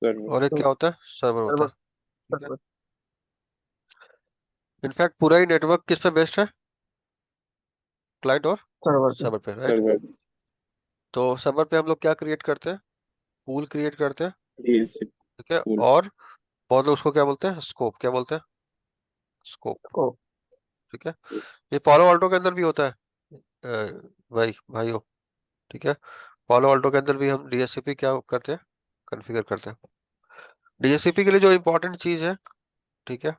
Server. और एक क्या होता है, सर्वर होता सर्वर। है। ठीक है। सर्वर। इनफैक्ट पूरा ही नेटवर्क किस पे बेस्ड है, क्लाइंट और सर्वर पे। सर्वर पे, राइट। सर्वर। तो सर्वर पे हम लोग क्या क्रिएट करते हैं, पूल क्रिएट करते हैं। डीएससी ठीक है। पूल। और बहुत लोग उसको क्या बोलते हैं, स्कोप, क्या बोलते हैं, स्कोप। को। ठीक है। ये पालो अल्टो के अंदर भी होता है, भाई भाइयों। ठीक है। पालो अल्टो के अंदर भी हम डीएससीपी क्या करते हैं, कॉन्फ़िगर करते हैं। डीएससीपी के लिए जो इंपॉर्टेंट चीज है, ठीक है,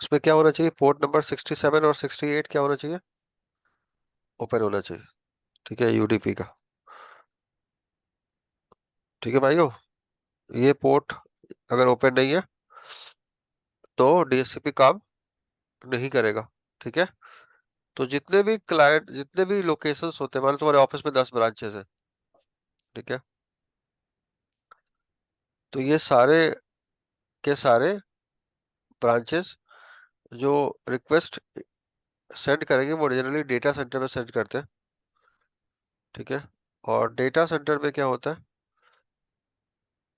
उसमें क्या होना चाहिए, पोर्ट नंबर 67 और 68 क्या होना चाहिए, ओपन होना चाहिए। ठीक है, यूडीपी का। ठीक है भाइयों, ये पोर्ट अगर ओपन नहीं है तो डीएससीपी काम नहीं करेगा। ठीक है। तो जितने भी क्लाइंट, जितने भी लोकेशंस होते हैं, मान लो तुम्हारे ऑफिस में 10 ब्रांचेस है। ठीक है। तो ये सारे के सारे ब्रांचेस जो रिक्वेस्ट सेंड करेंगे वो जनरली डेटा सेंटर में सेंड करते हैं। ठीक है। और डेटा सेंटर में क्या होता है,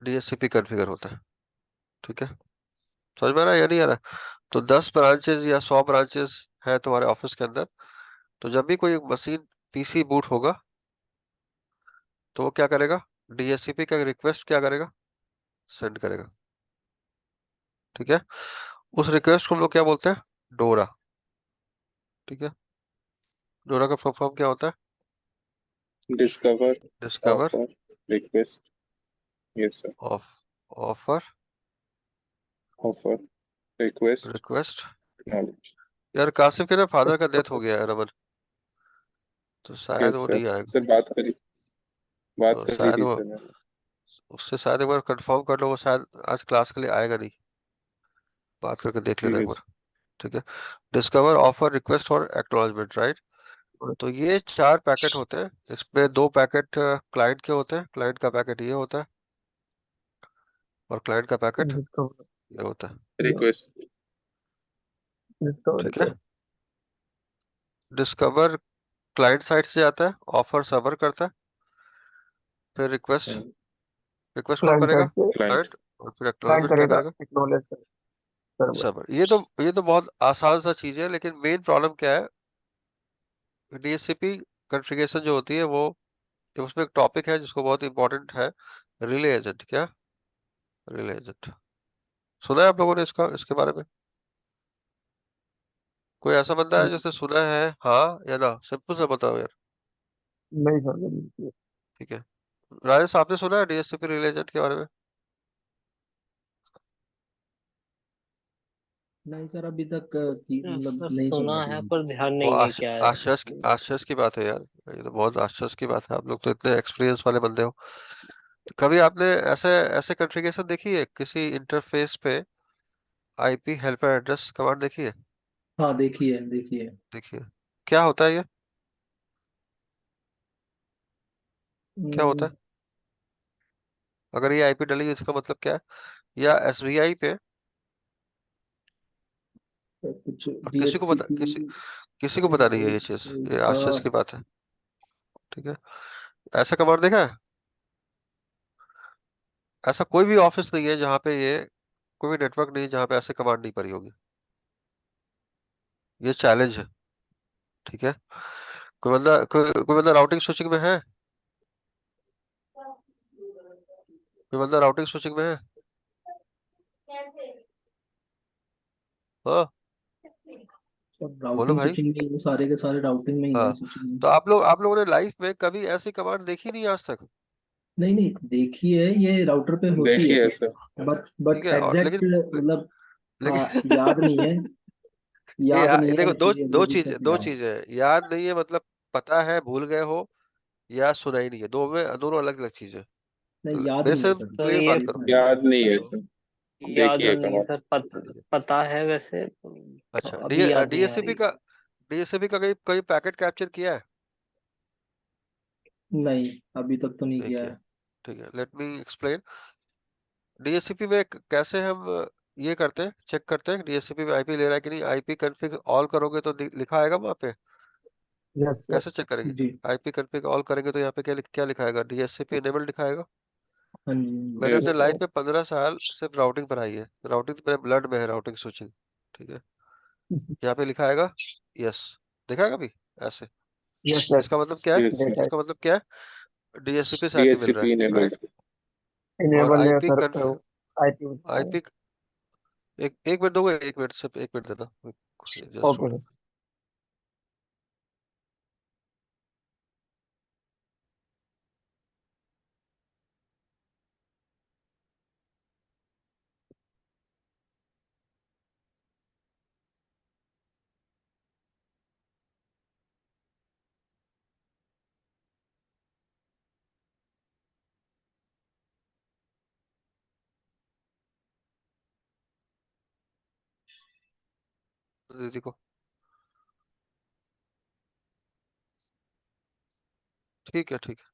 डीएससीपी कॉन्फ़िगर होता है। ठीक है। समझ में आ रहा है या नहीं आ रहा। तो 10 ब्रांचेस या 100 ब्रांचेस है तुम्हारे ऑफिस के अंदर। तो जब भी कोई मशीन पीसी बूट होगा तो वो क्या करेगा, डीएससीपी का रिक्वेस्ट क्या करेगा, सेंड करेगा। ठीक है। उस रिक्वेस्ट को हम लोग क्या बोलते हैं, डोरा। ठीक है। डोरा का फुल फॉर्म क्या होता है, discover, discover offer, request. Yes sir. Of offer offer, request, request. Acknowledge. यार कासिफ के ना फादर का डेथ हो गया है रमन, तो शायद यस वो सर। नहीं आएगा। सर बात तो करी शायद थी वो, सर मैंने। उससे शायद एक बार कंफर्म कर लो, वो शायद आज क्लास के लिए आएगा नहीं, बात करके देख लेना ठीक एक है बार। सर। ठीक है। डिस्कवर, ऑफर, रिक्वेस्ट और एक्नॉलेजमेंट, राइट। तो ये 4 पैकेट होते हैं। इसमें 2 पैकेट क्लाइंट के होते हैं, क्लाइंट का पैकेट ये होता है और क्लाइंट का पैकेट डिस्कवर। ये होता है। रिक्वेस्ट। डिस्कवर ठीक क्या? है। डिस्कवर क्लाइंट साइड से आता है, ऑफर सर्वर करता है, फिर रिक्वेस्ट, रिक्वेस्ट कौन क्लाइंट करेगा, साइड से क्लाइंट। क्लाइंट। और फिर क्लाइंट एक्नॉलेजमेंट क्या करेगा, करेगा, एक्नॉलेज सर्वर। सर्वर। ये तो बहुत आसान सा चीज है, लेकिन मेन प्रॉब्लम क्या है, डीएचसीपी कॉन्फ़िगरेशन जो होती है वो, उसमें एक टॉपिक है जिसको बहुत इंपॉर्टेंट है, रिले एजेंट। क्या, रिले एजेंट, सुना है आप लोगों ने इसका, इसके बारे में। कोई ऐसा बंदा है जिसने सुना है, हाँ या ना, सिंपल से बताओ यार। नहीं सर। ठीक है। राजेश आपने सुना है डीएचसीपी रिले एजेंट के बारे में। नहीं सर, अभी तक मतलब सर नहीं सुना सुना है कभी। पर ध्यान वो नहीं है क्या है। आश्चर्य की बात है यार, ये तो बहुत आश्चर्य की बात है, आप लोग तो इतने एक्सपीरियंस वाले बंदे हो। तो कभी आपने ऐसे ऐसे कॉन्फ़िगरेशन देखी है किसी इंटरफेस पे, आईपी हेल्पर एड्रेस कमांड देखी है, हाँ देखिए देखिए। देखिए क्या होता है ये, क्या होता हम्म, है, अगर ये आईपी डली है इसका मतलब क्या है। या एसबीआई पे, कुछ और किसी को पता, डीएचसीपी किसी को से पता नहीं है ये कुछ चीज, ये इसका। आश्चर्य की बात है। ठीक है। ऐसा कमांड देखा है, ऐसा कोई भी ऑफिस नहीं है जहाँ पे ये, कोई भी नेटवर्क नहीं है जहाँ पे ऐसे कमांड नहीं पड़ी होगी। ये चैलेंज है। ठीक है। कोई बंदा राउटिंग स्विचिंग में है, कोई बंदा राउटिंग स्विचिंग में है, हाँ, बोलो राउटिंग भाई। स्विचिंग में ये सारे के सारे राउटिंग में ही है, हाँ। स्विचिंग में। तो आप लोगों ने लाइफ में कभी ऐसी कमांड देखी नहीं आज तक। नहीं नहीं, देखिए ये राउटर पे होती है देखिए सर। सर। ठीक बट है। और एग्जैक्ट लेकिन मतलब याद नहीं है। लेकिन याद नहीं है देखो, कि अभी अभी से दो क्या है। चीज है, याद नहीं है मतलब पता है भूल गए हो, या सुना ही नहीं है, दोनों अलग अलग चीज है। नहीं, तो याद मेरे नहीं है से सर। सर क्लियर ये बात करो। देखना है। याद नहीं है सर। याद देखिए नहीं है कमाल। सर, ठीक है। पता है वैसे, अच्छा, अभी याद नहीं आ डीएससीपी रही। का, डीएससीपी का कहीं कहीं पैकेट कैप्चर किया है, नहीं, अभी तक तो नहीं नहीं किया किया। है। ठीक है, लेट मी एक्सप्लेन। डीएससीपी में कैसे हम ये करते हैं, चेक करते हैं डीएससीपी में आईपी ले रहा है कि नहीं। आईपी कॉन्फ़िग ऑल करोगे तो लिखा आएगा वहाँ पे, यस सर। कैसे चेक करेंगे। जी। आईपी कॉन्फ़िग ऑल करेंगे तो यहाँ पे क्या क्या लिखाएगा, डीएससीपी इनेबल दिखाएगा। हाँ जी मैंने Yes, अपने लाइफ sir. में 15 साल सिर्फ राउटिंग पढ़ाई है। राउटिंग तो मेरे ब्लड में है, राउटिंग स्विचिंग। ठीक है, यहाँ पे लिखा आएगा यस, देखा है कभी ऐसे? यस सर, इसका मतलब क्या है? Yes, sir. देखा इसका मतलब क्या है? डीएससीपी से आईपी मिल रहा DSCP है, enabled. राइट? और इनेबल है आईपी सर, कन्फ आईपी। आईपी एक एक मिनट दोगे? एक मिनट, सिर्फ एक मिनट देना, जस्ट ओके होल्ड। सर। दीदी को ठीक है, ठीक है।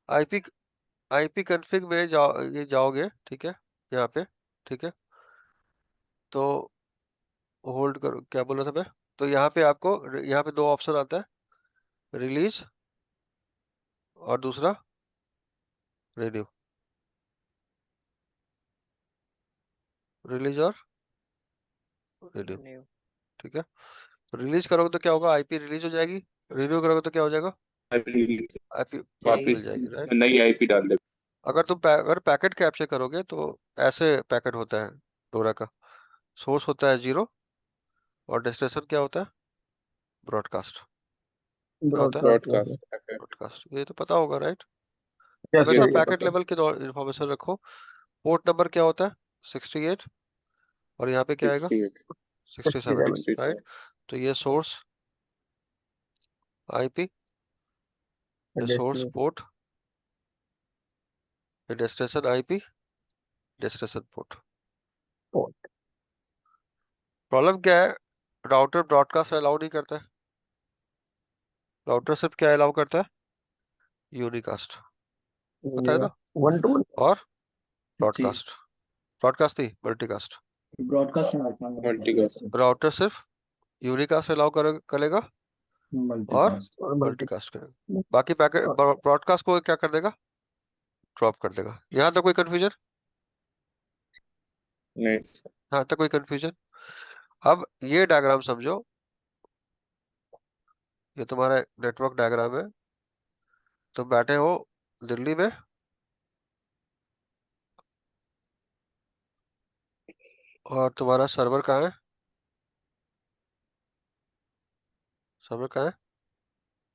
आईपी आईपी कन्फिग में जाओ, ये जाओगे, ठीक है, यहाँ पे, ठीक है। तो होल्ड करो, क्या बोला था मैं? तो यहाँ पे आपको, यहाँ पे दो ऑप्शन आता है, रिलीज और दूसरा रेडियो। रिलीज और रेडियो, New. ठीक है। रिलीज करोगे तो क्या होगा? आईपी रिलीज हो जाएगी। रेडियो करोगे तो क्या हो जाएगा? आईपी यही मिल वापिस जाएगी, राइट? नई आईपी डाल दे. अगर तुम अगर पैकेट कैप्चर करोगे तो ऐसे पैकेट होता है डोरा का। सोर्स होता है 0 और डेस्टिनेशन क्या होता है? ब्रॉडकास्ट। क्या होता है? ब्रॉडकास्ट। Broadcast. Okay. ब्रॉडकास्ट, ये तो पता होगा, राइट? यस हमेशा सर, Yes, ये पैकेट पता है। लेवल की इंफॉर्मेशन रखो। पोर्ट नंबर क्या होता है? 68। और यहाँ पे क्या आएगा? 68, 67, 67। राइट? 67. तो ये सोर्स आईपी, ये सोर्स डेस्टिनेशन पोर्ट, ये destination IP, destination port. Port. Problem क्या है? राउटर ब्रॉडकास्ट अलाउ नहीं करता है। राउटर सिर्फ क्या अलाउ करता है? यूनिकास्ट, पता है ना? 1 to 1। और जी। ब्रॉडकास्ट, ब्रॉडकास्ट नहीं, मल्टीकास्ट। ब्रॉडकास्ट में रखना Multicast. राउटर सिर्फ यूनिकास्ट अलाउ करेगा और मल्टीकास्ट। और मल्टी। मल्टीकास्ट करेगा। बाकी पैकेट ब्रॉडकास्ट को क्या कर देगा? ड्रॉप कर देगा। यहाँ तक कोई कंफ्यूजन? नहीं. यहाँ तक कोई कंफ्यूजन? अब ये डायग्राम समझो, ये तुम्हारा नेटवर्क डायग्राम है। तुम बैठे हो दिल्ली में, और तुम्हारा सर्वर कहाँ है? सर्वर कहाँ है?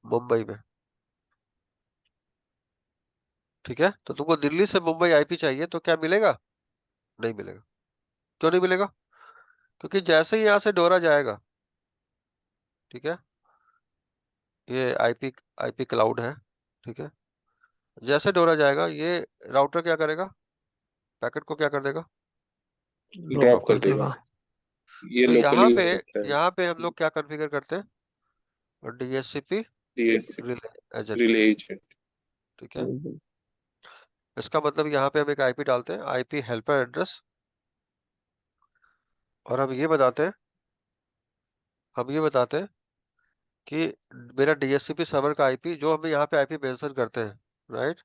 मुंबई में, ठीक है। तो तुमको दिल्ली से मुंबई आईपी चाहिए, तो क्या मिलेगा? नहीं मिलेगा। क्यों नहीं मिलेगा? क्योंकि जैसे ही यहाँ से डोरा जाएगा, ठीक है, ये आईपी आईपी क्लाउड है, ठीक है। जैसे डोरा जाएगा, ये राउटर क्या करेगा? पैकेट को क्या कर देगा? ड्रॉप ड्रॉप ड्रॉप कर कर कर देगा। देगा. देगा। ये तो लोकली हो सकता है. यहाँ पे हम लोग क्या कॉन्फ़िगर करते हैं? DHCP DSCP relay agent, relay agent. ठीक है। इसका मतलब यहाँ पे हम एक आईपी डालते हैं, आईपी हेल्पर एड्रेस, और हम ये बताते हैं कि मेरा डीएचसीपी सर्वर का आईपी, जो हम यहाँ पे आईपी मेंशन करते हैं, राइट?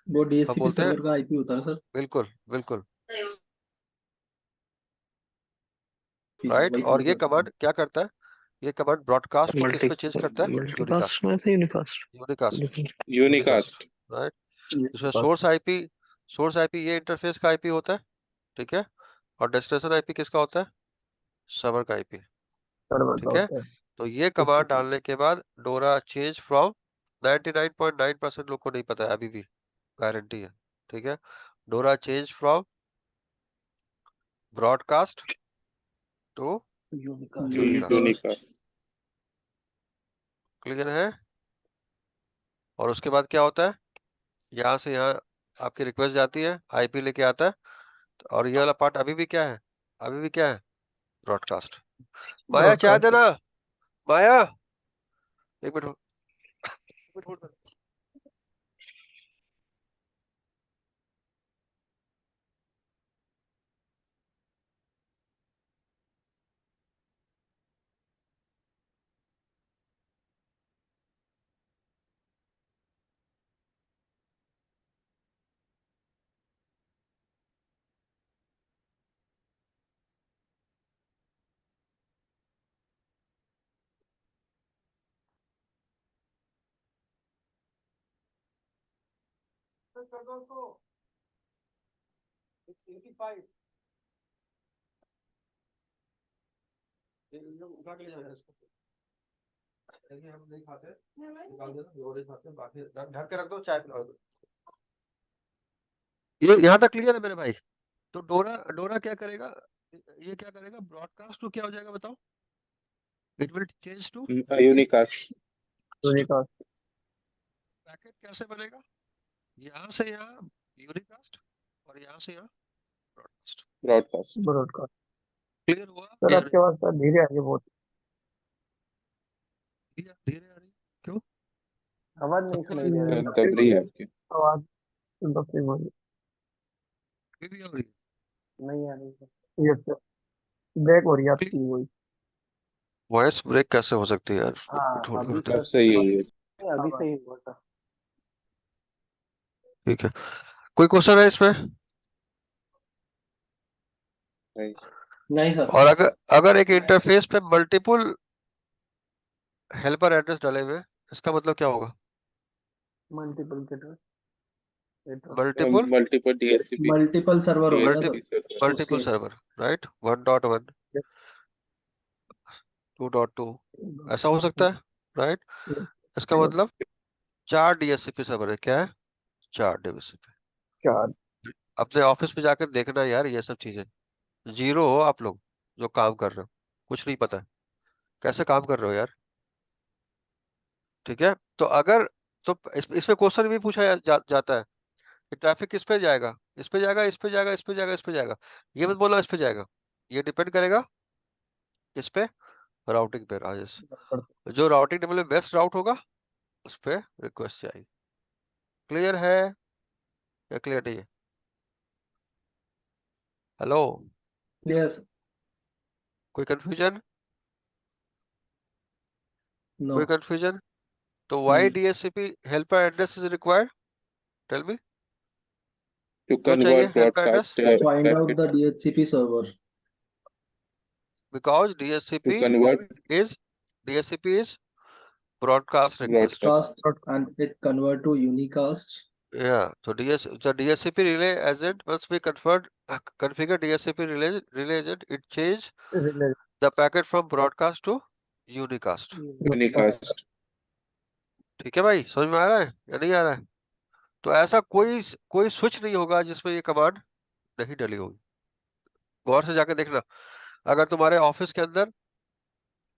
वो हम डीएचसीपी बोलते हैं, सर्वर का आईपी होता है सर। बिल्कुल बिल्कुल, ठीक है, राइट। वही और क्लियर ये करता हूँ। कमांड क्या करता है? ये कमांड ब्रॉडकास्ट को किस मल्टी पे चेंज करता है? यूनिकास्ट मल्टीकास्ट पे। में से unicast. Unicast, unicast, Unicast. Right. इसमें ये सोर्स आईपी ये इंटरफेस का आईपी होता है, ठीक है। और डेस्टिनेशन आईपी किसका होता है? सर्वर का आईपी, सर्वर का ठीक है। होता है। तो ये कमांड डालने के बाद डोरा चेंज फ्रॉम, 99.9% लोग को नहीं पता है अभी भी, गारंटी है, ठीक है। DORA change from broadcast to unicast. Unicast. Clear है? और उसके बाद क्या होता है? यहाँ से यहाँ आपकी रिक्वेस्ट जाती है, आईपी लेके आता है, और ये वाला पार्ट अभी भी क्या है? अभी भी क्या है? ब्रॉडकास्ट। माया चाय ब्रॉडकास्ट। देना। माया, एक मिनट एक मिनट hold कर। रिफ्रेश कर दो उसको 85 ये उठा के ले जाना इसको देखिए हम नहीं खाते निकाल देना जो नहीं खाते बाकी ढक के रख दो चाय पिला दो ये यहाँ तक क्लियर है मेरे भाई तो डोरा डोरा क्या करेगा ये क्या करेगा ब्रॉडकास्ट टू क्या हो जाएगा बताओ it will change to unicast unicast packet कैसे बनेगा यहाँ से यहाँ यूनिकास्ट और यहाँ से यहाँ ब्रॉडकास्ट ब्रॉडकास्ट ब्रॉडकास्ट। क्लियर हुआ सर या आपके पास सर धीरे आगे बहुत नहीं धीरे आ रही है क्यों आवाज नहीं सबको सुनाई दे रहा है। दब रही है आपकी आवाज दबती हुई। ये भी आ रही है नहीं आ रही है। यस सर ब्रेक हो रही है आपकी वही। वॉइस ब्रेक कैसे हो सकती है यार हाँ ढूंढ अभी करते अब सही है ये अभी सही हुआ था। ठीक है कोई क्वेश्चन है इसमें नहीं नहीं सर। और अगर अगर एक इंटरफेस पे मल्टीपल हेल्पर एड्रेस डाले हुए हैं, इसका मतलब क्या होगा मल्टीपल के multiple multiple DSCP multiple server होगा मल्टी सर मल्टीपल उसके। सर्वर राइट 1.1 2.2 ऐसा हो सकता है राइट इसका Yes. मतलब 4 डीएससीपी सर्वर है क्या है 4 डीएससीपी चार अपने ऑफिस में जाकर देखना यार ये सब चीजें जीरो हो आप लोग जो काम कर रहे हो कुछ नहीं पता है कैसे काम कर रहे हो यार ठीक है तो अगर तो इसमें क्वेश्चन भी पूछा जाता है कि ट्रैफिक किस पे जाएगा इस पे जाएगा इस पे जाएगा इस पे जाएगा इस पे जाएगा ये मत बोलना इस पे जाएगा ये डिपेंड करेगा किस पे राउटिंग पे राजेश जो राउटिंग टेबल में बेस्ट राउट होगा उस पे रिक्वेस्ट जाएगी क्लियर है या क्लियर नहीं है हेलो क्लियर सर कोई कंफ्यूजन नो कोई कंफ्यूजन तो वाई नहीं DSCP helper address is required tell me to क्यों चाहिए convert helper address broadcast find out packet the DHCP server because to DSCP convert is DSCP is broadcast request. Broadcast cast and it convert to unicast. Yeah, so the DSCP relay agent must be configure DSCP relay agent. It change the packet from broadcast to unicast. Unicast ठीक है भाई समझ में आ रहा है या नहीं आ रहा है तो ऐसा कोई स्विच नहीं होगा जिसमें ये कमांड नहीं डली होगी गौर से जाके देखना अगर तुम्हारे ऑफिस के अंदर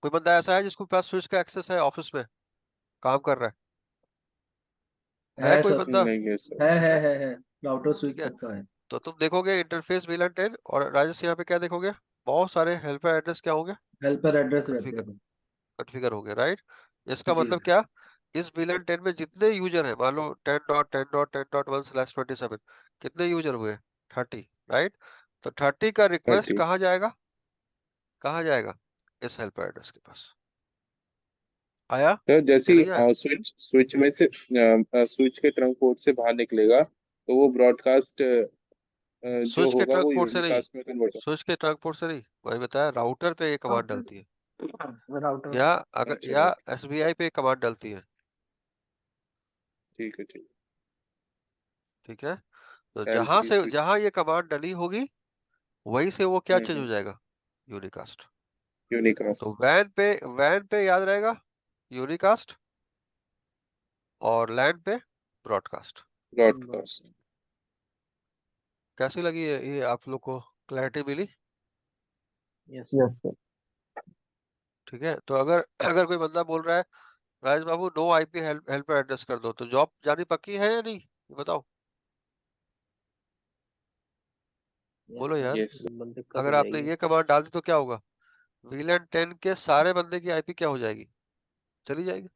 कोई बंदा ऐसा है जिसको पास स्विच का एक्सेस है ऑफिस में काम कर रहा है है कोई सर बंदा नहीं है सर है राउटर ठीक स्विच है सबका है। तो तुम देखोगे इंटरफेस VLAN 10 और राजेश यहाँ पे क्या देखोगे बहुत सारे हेल्पर एड्रेस क्या होंगे हेल्पर एड्रेस रहते कॉन्फ़िगर हैं कॉन्फ़िगर हो गए राइट इसका जी मतलब क्या इस VLAN 10 में जितने यूजर है मान लो 10.10.10.1/27 कितने यूजर हुए 30 राइट तो 30 का रिक्वेस्ट 30 कहाँ जाएगा इस हेल्पर एड्रेस के पास आया सर जैसे या नहीं आया स्विच स्विच में से स्विच के ट्रंक पोर्ट से बाहर निकलेगा तो वो ब्रॉडकास्ट जो स्विच के होगा ट्रंक वो पोर्ट से नहीं यूनिकास्ट में कन्वर्ट स्विच के ट्रंक पोर्ट से नहीं वही बताया राउटर पे ये कमांड डलती है राउटर या अगर अच्छा या राइट SBI पे कमांड डलती है ठीक है ठीक ठीक है तो LT स्विच जहां ये कमांड डली होगी वहीं से वो क्या चेंज हो हम्म जाएगा यूनिकास्ट तो यूनिकास्ट वैन पे याद रहेगा यूनिकास्ट और लैन पे ब्रॉडकास्ट ब्रॉडकास्ट कैसी लगी ये आप लोग को क्लैरिटी मिली यस यस सर ठीक है तो अगर अगर कोई बंदा बोल रहा है राजेश बाबू नो IP हेल्पर एड्रेस कर दो तो जॉब जानी पक्की है या नहीं ये बताओ बोलो यार यस दिक्कत अगर हो आपने जाएगी ये कमांड डाल दी तो क्या होगा VLAN 10 के सारे बंदे की IP क्या हो जाएगी चली जाएगी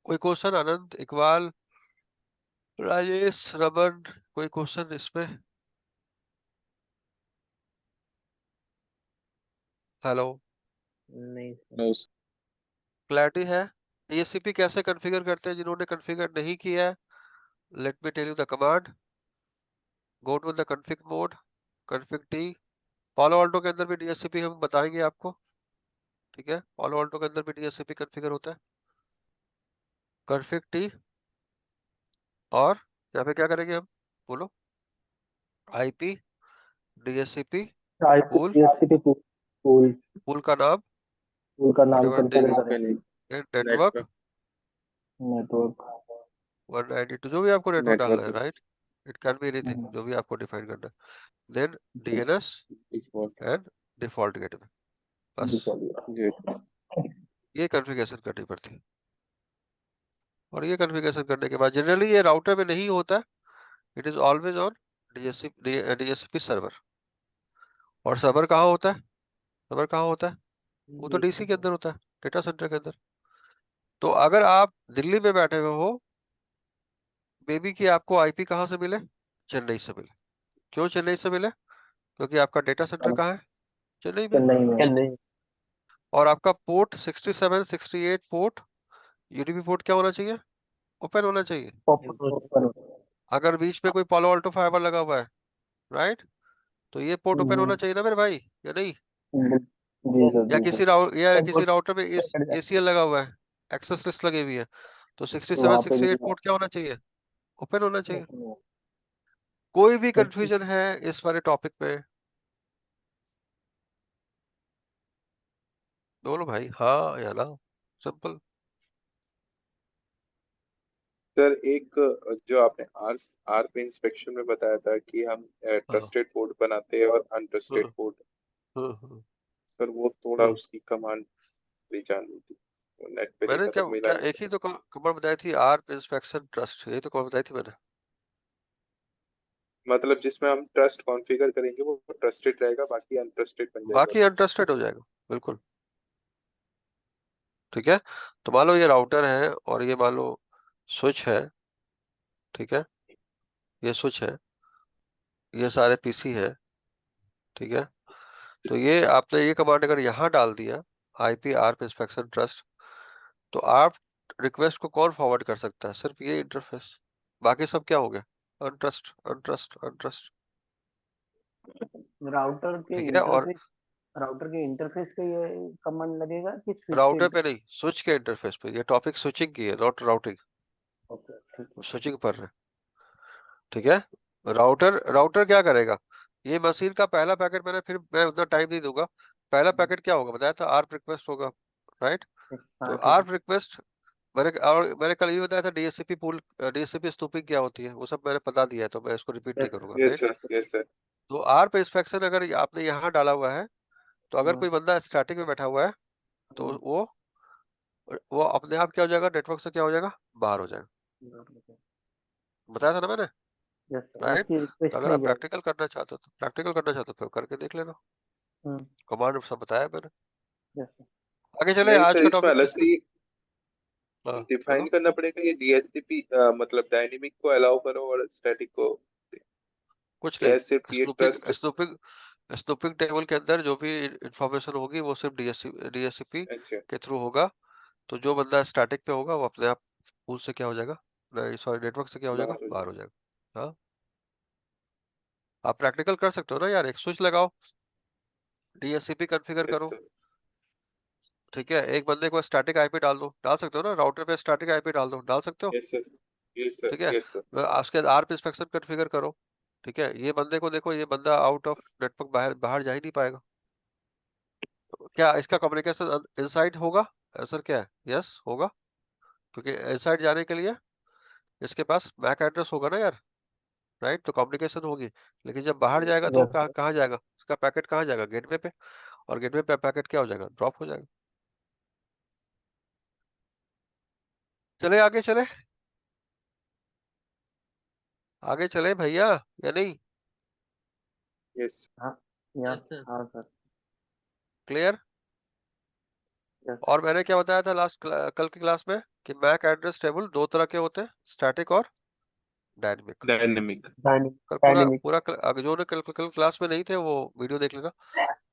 कोई क्वेश्चन आनंद इकबाल राजेश रमन कोई क्वेश्चन इसमें हेलो नहीं सर नो क्लैरिटी है DSCP कैसे कॉन्फ़िगर करते हैं जिन्होंने कॉन्फ़िगर नहीं किया है let me tell you the command go to the config mode config t Palo Alto के अंदर भी DSCP हम बताएंगे आपको ठीक है पालो अल्टो के अंदर भी DSCP कॉन्फ़िगर होता है कॉन्फ़िग टी और यहाँ पे क्या करेंगे हम, बोलो। IP, DHCP, pool, DHCP pool pool का नाम, पूल का नाम whatever कंफर्म the करें। नेटवर्क नेटवर्क 192, जो भी आपको नेटवर्क डालना है, network right. It can be anything, जो भी आपको डिफाइन करना है। Then DNS default and default gateway, बस गेट। ये कॉन्फ़िगरेशन करनी पड़ती है। और ये कॉन्फ़िगरेशन करने के बाद जनरली ये राउटर में नहीं होता, it is always on DHCP server. और सर्वर कहाँ होता है, सर्वर कहाँ होता है, वो तो डीसी के अंदर होता है, डेटा सेंटर के अंदर। तो अगर आप दिल्ली में बैठे हुए हो, बेबी की आपको आईपी कहाँ से मिले, चेन्नई से मिले। क्यों चेन्नई से मिले, क्योंकि आपका डेटा सेंटर कहाँ है, चेन्नई में। चेन्नई में। चेन्नई और आपका पोर्ट 67 68 पोर्ट, यूडीपी पोर्ट क्या होना चाहिए, ओपन होना चाहिए। ओपन अगर बीच में कोई पालो अल्टो फाइबर लगा हुआ है, राइट, तो ये पोर्ट ओपन होना चाहिए ना मेरे भाई, या नहीं। जी सर, या जी किसी सर। या किसी राउटर में एसीएल लगा हुआ है, एक्सेस लिस्ट लगी हुई है, तो 67 वहाँ पे 68 भी पोर्ट क्या होना चाहिए, ओपन होना चाहिए। कोई भी कंफ्यूजन है इस वाले टॉपिक में, बोलो भाई, हाँ या ना, सिंपल। सर एक जो आपने आर आर पे इंस्पेक्शन में बताया था कि हम हाँ ट्रस्टेड पोर्ट बनाते हैं और अनट्रस्टेड हाँ पोर्ट, हाँ सर वो थोड़ा हाँ। उसकी कमांड भी जाननी थी, वो नेट पे मैंने देखा क्या तो मिला क्या नहीं। एक ही तो कमांड बताई थी, आर इंस्पेक्शन ट्रस्ट, यही तो कमांड बताई थी मैंने। मतलब जिसमें हम ट्रस्ट कॉन्फ़िगर करेंगे वो ट्रस्टेड रहेगा, बाकी अनट्रस्टेड बन जाएगा। बाकी अनट्रस्टेड हो जाएगा, बिल्कुल। ठीक है, तो मान लो ये राउटर है और ये मान लो स्विच है, ठीक है, ये स्विच है, ये सारे पीसी है, ठीक है। तो ये आपने ये कमांड अगर यहाँ डाल दिया, आईपी आर्प इंस्पेक्शन ट्रस्ट, तो आप रिक्वेस्ट को कौन फॉरवर्ड कर सकता है, सिर्फ ये इंटरफेस, बाकी सब क्या हो गया, अनट्रस्ट अनट्रस्ट अनट्रस्ट। राउटर के ठीक है, और इंटरफेस राउटर के इंटरफेस पे ये कमांड लगेगा कि स्विच के राउटर पे नहीं, स्विच के इंटरफेस पे। ये टॉपिक स्विचिंग की है, नॉट राउटिंग, ओके ठीक है। स्विचिंग पर है। ठीक है, राउटर राउटर क्या करेगा, ये मशीन का पहला पैकेट, मैं उतना टाइम नहीं दूंगा। पहला पैकेट क्या होगा बताया था, आर्प रिक्वेस्ट होगा, राइट। तो हाँ ठीक है। आर्प रिक्वेस्ट, मैंने कल ये बताया था डीएचसीपी पूल, डीएचसीपी स्नूपिंग क्या होती है, वो सब मैंने बता दिया है, तो मैं इसको रिपीट नहीं करूंगा, yes right. Sir, yes sir. तो आर्प इंस्पेक्शन अगर आपने यहाँ डाला हुआ है, तो अगर कोई बंदा स्टैटिक में बैठा हुआ है, तो वो अपने आप क्या हो जाएगा, नेटवर्क से क्या हो जाएगा, बाहर हो जाएगा। बताया था ना मैंने, यस सर, राइट। उसकी तो रिक्वेस्ट अगर नहीं आप जाएगी। प्रैक्टिकल करना चाहते हो, तो प्रैक्टिकल करना चाहते हो, फिर करके देख लेना, हम्म, कमांड सब बताया मैंने। Yes sir. आगे चले, नहीं आज सर, का इसमें टॉपिक अलग से डिफाइन बोलो। करना पड़ेगा ये डीएचसीपी, मतलब डायनेमिक को अलाउ करो और स्टैटिक को, कुछ या नहीं, सिर्फ ये snooping trust. Snooping snooping table के अंदर जो भी इंफॉर्मेशन होगी, वो सिर्फ डीएचसीपी अच्छा, के थ्रू होगा। तो जो बंदा स्टैटिक पे होगा, वो अपने आप पूल से क्या हो जाएगा, सॉरी नेटवर्क से क्या हो जाएगा, बाहर हो बाहर हो जाएगा। हाँ, आप प्रैक्टिकल कर सकते हो ना यार, एक स्विच लगाओ, डीएचसीपी कॉन्फ़िगर जाए। यस करो, सर, ठीक है। एक बंदे को स्टैटिक आईपी डाल सकते हो ना, राउटर पे स्टैटिक आईपी डाल सकते हो, यस सर, यस सर, ठीक है। Yes sir. उसके बाद आर्प इंस्पेक्शन कॉन्फ़िगर करो, ठीक है। ये बंदे को देखो, ये बंदा आउट ऑफ नेटवर्क बाहर बाहर जा ही नहीं पाएगा। तो क्या इसका कम्युनिकेशन इनसाइड होगा, आंसर क्या है, यस होगा, क्योंकि इनसाइड जाने के लिए इसके पास मैक एड्रेस होगा ना यार, राइट, तो कम्युनिकेशन होगी। लेकिन जब बाहर यस जाएगा सर। तो वो कहाँ कहाँ जाएगा, उसका पैकेट कहाँ जाएगा, गेटवे पे, और गेटवे पे पैकेट क्या हो जाएगा, ड्रॉप हो जाएगा। चले आगे चले, आगे चले भैया, या नहीं, यस हाँ हाँ सर। क्लियर। यस और मैंने क्या बताया था कल की क्लास में, कि मैक एड्रेस टेबल दो तरह के होते हैं, स्टैटिक और डायनेमिक। डायनेमिक। कल डायनेमिक जो ने कल क्लास में नहीं थे, वो वीडियो देख लेना।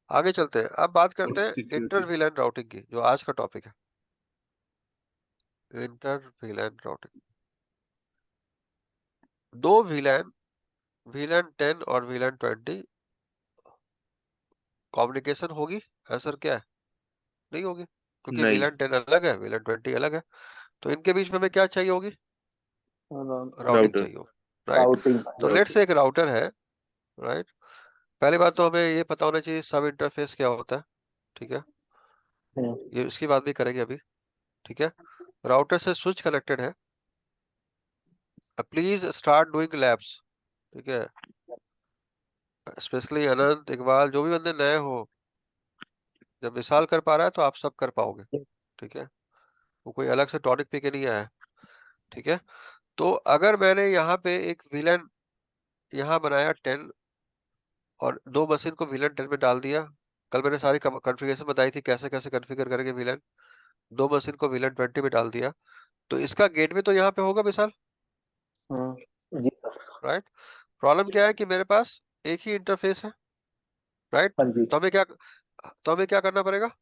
आगे चलते हैं, अब बात करते हैं इंटर वीलैन राउटिंग की, जो आज का टॉपिक है, इंटर वीलैन राउटिंग। दो वीलैन, वीलैन 10 और वीलैन 20 कम्युनिकेशन होगी, आंसर क्या है, नहीं होगी, क्योंकि नहीं। वीलैन 10 अलग है, वीलैन 20 अलग है। तो इनके बीच में हमें क्या चाहिए होगी, राउटिंग Router. चाहिए हो, राइट? राउटिंग तो लेट्स से एक राउटर है, राइट? पहली बात तो हमें ये पता होना चाहिए सब इंटरफेस क्या होता है, ठीक है? ये इसकी बात भी करेंगे अभी, ठीक है? राउटर से स्विच कनेक्टेड है, प्लीज स्टार्ट डूइंग लैब्स, ठीक है? स्पेशली अनंत, इकबाल, जो भी बंदे नए हो, जब विशाल कर पा रहा है तो आप सब कर पाओगे, ठीक है? वो कोई अलग से टॉनिक पी के नहीं आया है, ठीक है? तो अगर मैंने यहाँ पे एक विलन यहाँ बनाया 10 और 2 मशीन को विलन 10 में डाल दिया, कल मैंने सारी कॉन्फ़िगरेशन बताई थी कैसे कैसे कॉन्फ़िगर करेंगे विलन, 2 मशीन को विलन 20 में डाल दिया, तो इसका गेटवे तो यहाँ पे होगा विशाल, जी सर। राइट? प्रॉब्लम क्या है कि मेरे पास एक ही इंटरफेस है, राइट? हाँ जी। तो हमें क्या करना पड़ेगा? सब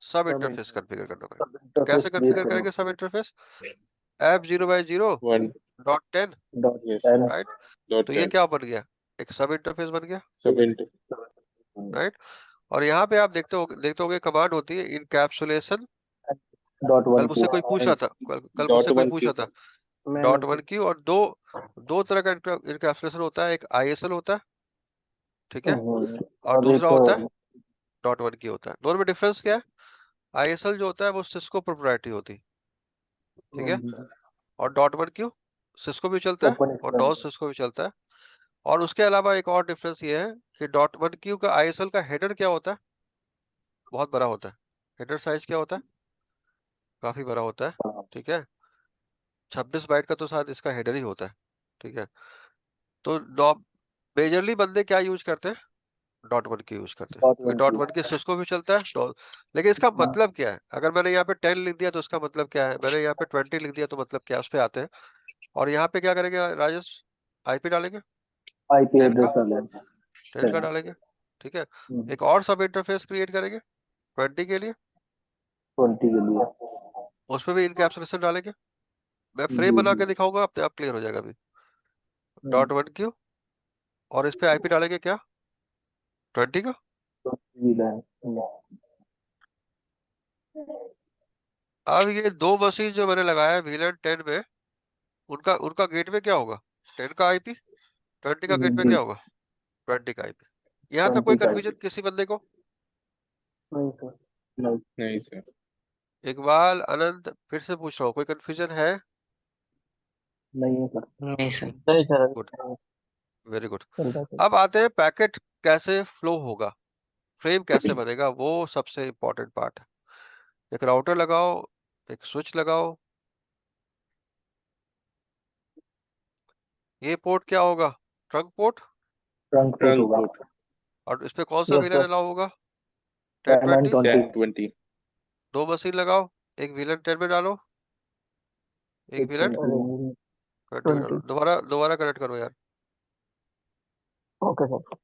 सब इंटरफेस कॉन्फ़िगर करना पड़ेगा। सब तो कैसे इंटरफेस कॉन्फ़िगर करेंगे सब interface? f0/0 1. .10, dot Yes. 10 right? Dot तो ये 10. क्या बन गया? एक सब इंटरफेस बन गया, Sub inter. राइट? और यहाँ पे आप देखते होगे कमांड होती है इनकैप्सुलेशन, डॉट कल 1 मुझसे कोई पूछा था, कल मुझसे Dot कोई 1 पूछा Q. था, मैंने .1Q और दो तरह का इनकैप्सुलेशन होता है, एक ISL होता है, ठीक है? और दूसरा होता है .1Q होता है। दोनों में डिफरेंस क्या है? ISL जो होता है वो सिस्को प्रोप्राइटरी होती है, ठीक है? और .1Q सिस्को भी चलता है ओपन और नॉन सिस्को भी चलता है। और उसके अलावा एक और डिफरेंस ये है कि .1Q का ISL का हेडर क्या होता है? बहुत बड़ा होता है। हेडर साइज क्या होता है? काफी बड़ा होता है, ठीक है? 26 बाइट का तो शायद इसका हेडर ही होता है, ठीक है? तो मेजरली बंदे क्या यूज करते हैं? .1Q यूज करते हैं, क्योंकि .1Q सिस्को भी चलता है। लेकिन इसका मतलब क्या है? अगर मैंने यहाँ पे 10 लिख दिया तो इसका मतलब क्या है? मैंने यहाँ पे 20 लिख दिया तो मतलब क्या है? उस पे आते हैं। और यहाँ पे क्या करेंगे राजेश? IP डालेंगे, आईपी 10 एड्रेस का डालेंगे 10 का डालेंगे, ठीक है? एक और सब इंटरफेस क्रिएट करेंगे 20 के लिए, 20 के लिए। उस पे भी इनकैप्सुलेशन डालेंगे। मैं फ्रेम बना के दिखाऊंगा, अपने आप क्लियर हो जाएगा अभी। .1Q और इस पे IP डालेंगे क्या? 20 का। अब ये 2 मशीन जो मैंने लगाया है VLAN 10 में, उनका गेटवे क्या होगा? 10 का IP, 20 का गेटवे क्या होगा? 20 का IP। यहाँ तक कोई 20 का कंफ्यूजन किसी बंदे को? नहीं सर, नहीं नहीं sir. इकबाल, अनंत, फिर से पूछ रहा हूँ, कोई कंफ्यूजन है? नहीं है सर। नहीं सर। नहीं सर। Good, very good. चलता सर। अब आते हैं पैकेट कैसे फ्लो होगा, फ्रेम कैसे बनेगा, वो सबसे इंपॉर्टेंट पार्ट है। एक राउटर लगाओ, एक स्विच लगाओ, ये पोर्ट क्या होगा? Trunk port. Trunk port Trunk होगा। port. और इस पे कौन सा यस विलन सर। अलाउ होगा? 10 1020। 20 1020. 2 मशीन लगाओ, एक विलन 10 में डालो, एक विलन 20 में डालो। दोबारा कनेक्ट करो यार। Okay sir.